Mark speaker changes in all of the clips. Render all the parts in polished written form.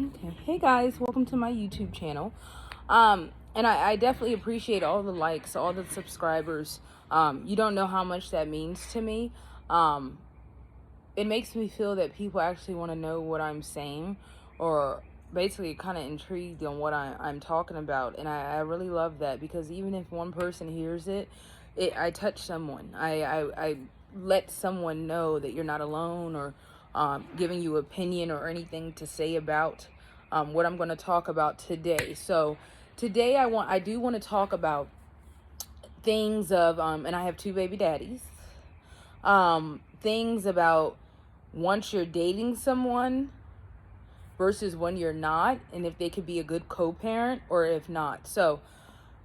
Speaker 1: Okay. Hey guys, welcome to my YouTube channel. And I definitely appreciate all the likes, all the subscribers. You don't know how much that means to me. Um, it makes me feel that people actually want to know what I'm saying, or basically kind of intrigued on what I'm talking about. And I really love that, because even if one person hears I touch someone. I let someone know that you're not alone, or giving you opinion or anything to say about what I'm going to talk about today. So today I do want to talk about things of and I have two baby daddies. Things about once you're dating someone versus when you're not, and if they could be a good co-parent or if not. So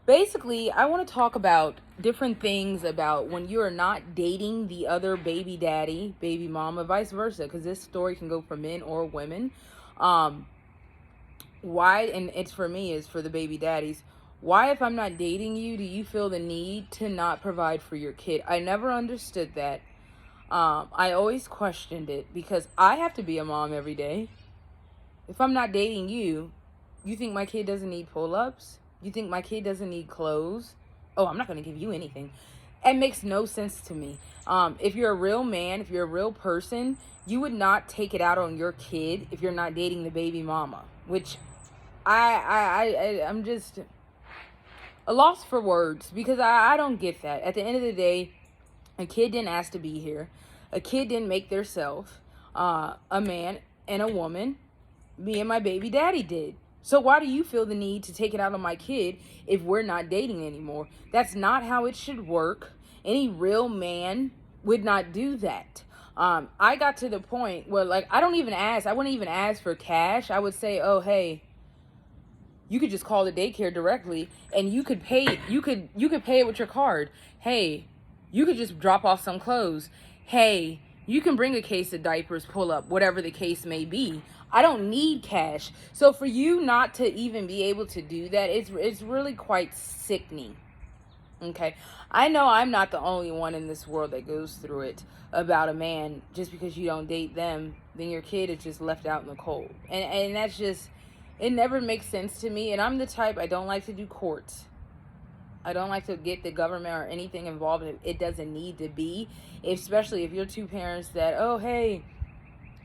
Speaker 1: basically, I want to talk about different things about when you are not dating the other baby daddy, baby mama, vice versa, because this story can go for men or women. Why, and it's for me, is for the baby daddies. Why, if I'm not dating you, do you feel the need to not provide for your kid? I never understood that. I always questioned it, because I have to be a mom every day. If I'm not dating you, you think my kid doesn't need pull-ups? You think my kid doesn't need clothes? Oh, I'm not going to give you anything. It makes no sense to me. If you're a real man, if you're a real person, you would not take it out on your kid if you're not dating the baby mama. Which I'm just a loss for words, because I don't get that. At the end of the day, a kid didn't ask to be here. A kid didn't make their self. A man and a woman, me and my baby daddy did. So why do you feel the need to take it out on my kid if we're not dating anymore? That's not how it should work. Any real man would not do that. I got to the point where, like, I wouldn't even ask for cash. I would say, oh, hey, you could just call the daycare directly, and you could pay it. You could pay it with your card. Hey, you could just drop off some clothes. Hey, you can bring a case of diapers, pull up, whatever the case may be. I don't need cash. So for you not to even be able to do that, it's really quite sickening. Okay, I know I'm not the only one in this world that goes through it about a man. Just because you don't date them, then your kid is just left out in the cold. And that's just, it never makes sense to me. And I'm the type, I don't like to do courts. I don't like to get the government or anything involved. It doesn't need to be, especially if you're two parents that, oh, hey,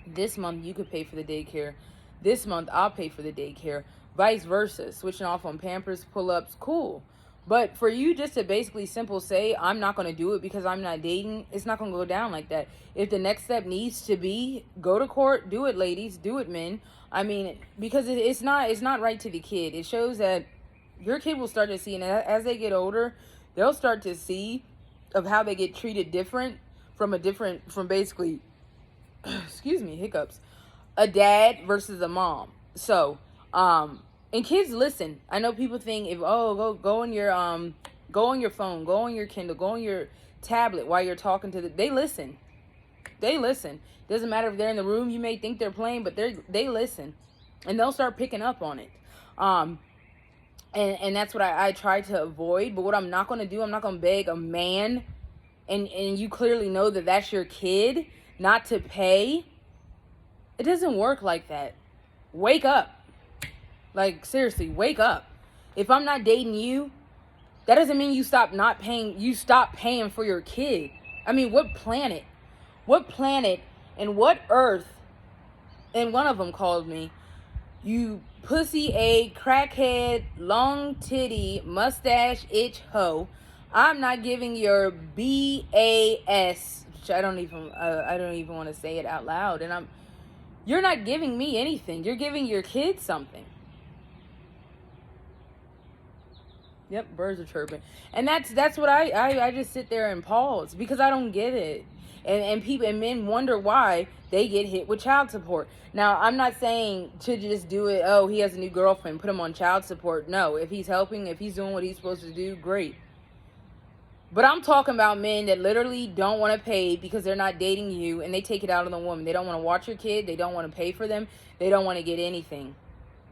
Speaker 1: this month you could pay for the daycare. This month I'll pay for the daycare. Vice versa. Switching off on Pampers, pull-ups, cool. But for you just to basically simple say, I'm not going to do it because I'm not dating, it's not going to go down like that. If the next step needs to be go to court, do it, ladies. Do it, men. I mean, because it's not right to the kid. It shows that your kid will start to see, and as they get older, they'll start to see of how they get treated from basically, excuse me, hiccups, a dad versus a mom. So, and kids listen. I know people think, if go on your phone, go on your Kindle, go on your tablet while you're talking to they listen. They listen. Doesn't matter if they're in the room. You may think they're playing, but they listen, and they'll start picking up on it. And that's what I try to avoid. But what I'm not going to do, I'm not going to beg a man, and you clearly know that that's your kid, not to pay. It doesn't work like that. Wake up. Like, seriously, wake up. If I'm not dating you, that doesn't mean you stop paying for your kid. I mean, what planet and what earth, and one of them called me, you pussy egg, crackhead, long titty, mustache itch hoe. I'm not giving your BAS, which I don't even want to say it out loud. And you're not giving me anything. You're giving your kid something. Yep, birds are chirping. And that's what I just sit there and pause, because I don't get it. And men wonder why they get hit with child support. Now, I'm not saying to just do it, oh, he has a new girlfriend, put him on child support. No, if he's helping, if he's doing what he's supposed to do, great. But I'm talking about men that literally don't want to pay because they're not dating you, and they take it out on the woman. They don't want to watch your kid. They don't want to pay for them. They don't want to get anything.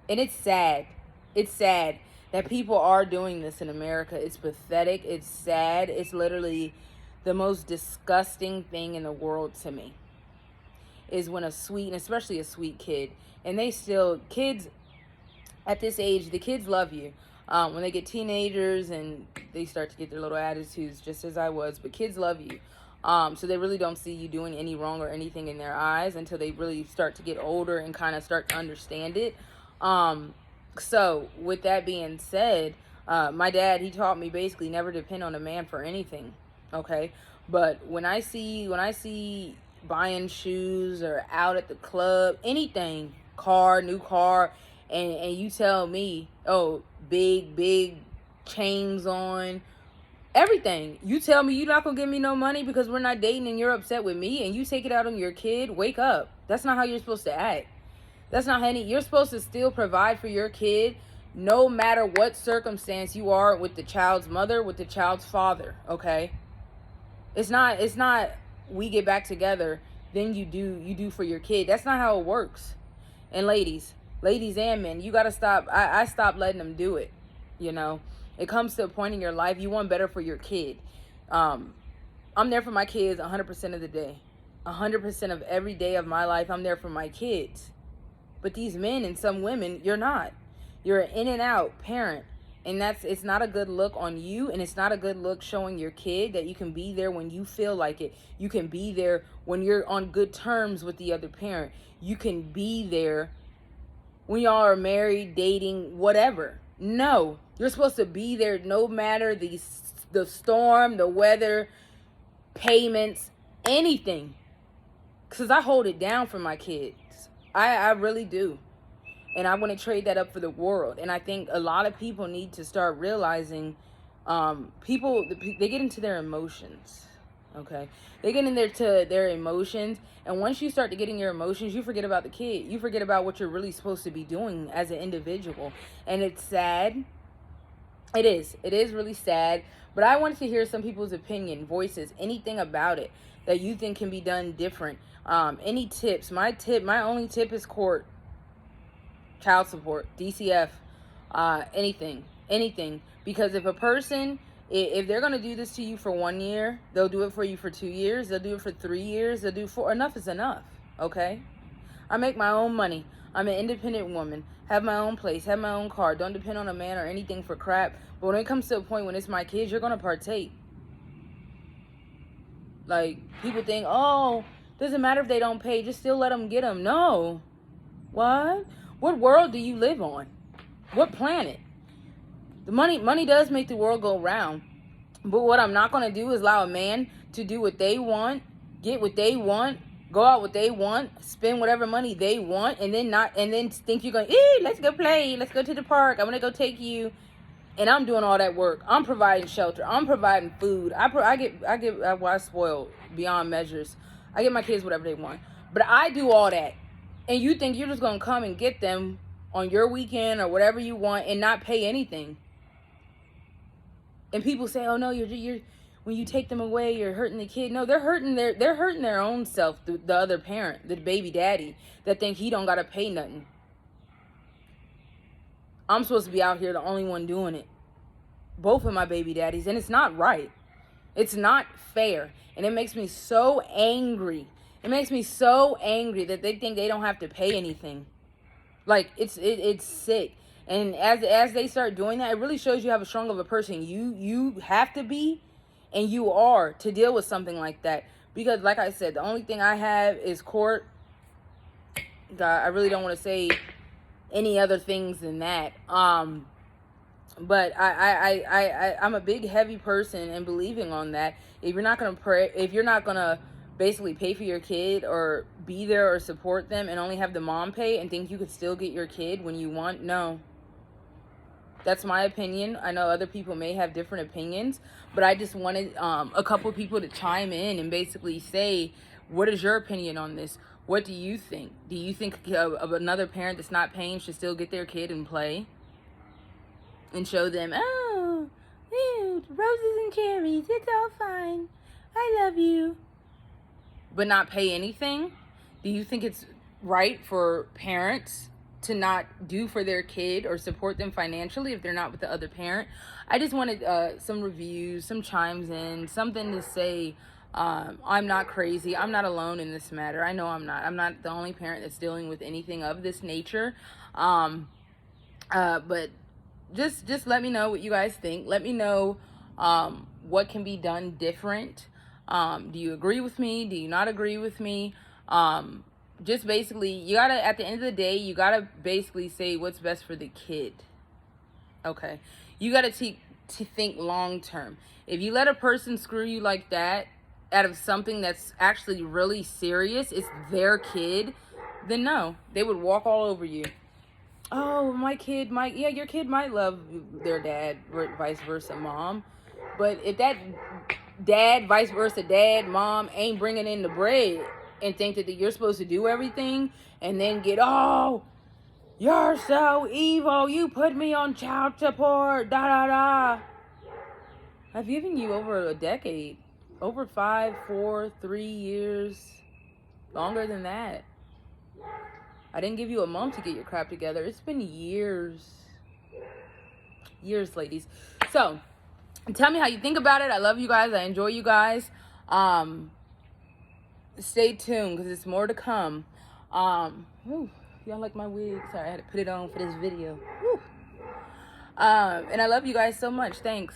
Speaker 1: And it's sad. It's sad that people are doing this in America. It's pathetic. It's sad. It's literally the most disgusting thing in the world to me. is when a sweet, and especially a sweet kid, and they still, kids at this age, the kids love you. When they get teenagers and they start to get their little attitudes, just as I was, but kids love you. So they really don't see you doing any wrong or anything in their eyes until they really start to get older and kind of start to understand it. So with that being said, my dad, he taught me basically never depend on a man for anything. Okay. But when I see buying shoes or out at the club, anything, new car, and you tell me, oh, big chains on, everything. You tell me you're not gonna give me no money because we're not dating and you're upset with me and you take it out on your kid, wake up. That's not how you're supposed to act. That's not how you're supposed to still provide for your kid no matter what circumstance you are with the child's mother, with the child's father, okay? It's not we get back together, then you do for your kid. That's not how it works. And ladies and men, you gotta stop. I stopped letting them do it. You know, it comes to a point in your life you want better for your kid. I'm there for my kids 100% of the day, 100% of every day of my life. I'm there for my kids. But these men and some women, you're not. You're an in and out parent, and it's not a good look on you, and it's not a good look showing your kid that you can be there when you feel like it. You can be there when you're on good terms with the other parent. You can be there when y'all are married, dating, whatever. No, you're supposed to be there no matter the storm, the weather, payments, anything. Because I hold it down for my kids. I really do. And I wouldn't trade that up for the world. And I think a lot of people need to start realizing they get into their emotions. Okay? They get into their emotions. And once you start to get in your emotions, you forget about the kid. You forget about what you're really supposed to be doing as an individual. And it's sad. It is. It is really sad. But I wanted to hear some people's opinion, voices, anything about it that you think can be done different. Any tips? My only tip is court, child support, DCF, anything. Because if a person, if they're going to do this to you for 1 year, they'll do it for you for 2 years. They'll do it for 3 years. They'll do it for, enough is enough. Okay. I make my own money. I'm an independent woman, have my own place, have my own car, don't depend on a man or anything for crap. But when it comes to a point when it's my kids, you're going to partake. Like, people think, oh, doesn't matter if they don't pay, just still let them get them. No. What world do you live on? What planet? The money does make the world go round. But what I'm not going to do is allow a man to do what they want, get what they want, go out what they want, spend whatever money they want, and then think you're going, let's go play, let's go to the park, I'm going to go take you. And I'm doing all that work. I'm providing shelter. I'm providing food. I spoil beyond measures. I give my kids whatever they want. But I do all that. And you think you're just going to come and get them on your weekend or whatever you want and not pay anything. And people say, oh no, you're when you take them away, you're hurting the kid. No, they're hurting their own self, the other parent, the baby daddy, that think he don't got to pay nothing. I'm supposed to be out here the only one doing it. Both of my baby daddies. And it's not right. It's not fair. And it makes me so angry. It makes me so angry that they think they don't have to pay anything. Like, it's sick. And as they start doing that, it really shows you how strong of a person you have to be and you are to deal with something like that. Because, like I said, the only thing I have is court. God, I really don't want to say any other things than that. But I'm a big heavy person in believing on that. If you're not gonna basically pay for your kid or be there or support them and only have the mom pay and think you could still get your kid when you want, no. That's my opinion. I know other people may have different opinions, but I just wanted a couple people to chime in and basically say, what is your opinion on this? What do you think? Do you think of another parent that's not paying should still get their kid and play? And show them, oh, ew, roses and cherries, it's all fine. I love you. But not pay anything? Do you think it's right for parents to not do for their kid or support them financially if they're not with the other parent? I just wanted some reviews, some chimes in, something to say I'm not crazy. I'm not alone in this matter. I know I'm not. I'm not the only parent that's dealing with anything of this nature. But just let me know what you guys think. Let me know what can be done different. Do you agree with me? Do you not agree with me? Just basically, you gotta, at the end of the day, you gotta basically say what's best for the kid. Okay, you gotta to think long term. If you let a person screw you like that out of something that's actually really serious, it's their kid, then no, they would walk all over you. Oh, my kid might, yeah, your kid might love their dad, vice versa, mom. But if that dad, vice versa, dad, mom ain't bringing in the bread and think that you're supposed to do everything and then get, oh, you're so evil, you put me on child support, da da da. I've given you over a decade, over 5, 4, 3 years, longer than that. I didn't give you a month to get your crap together. It's been years. Years, ladies. So, tell me how you think about it. I love you guys. I enjoy you guys. Stay tuned because there's more to come. Y'all like my wig? Sorry, I had to put it on for this video. And I love you guys so much. Thanks.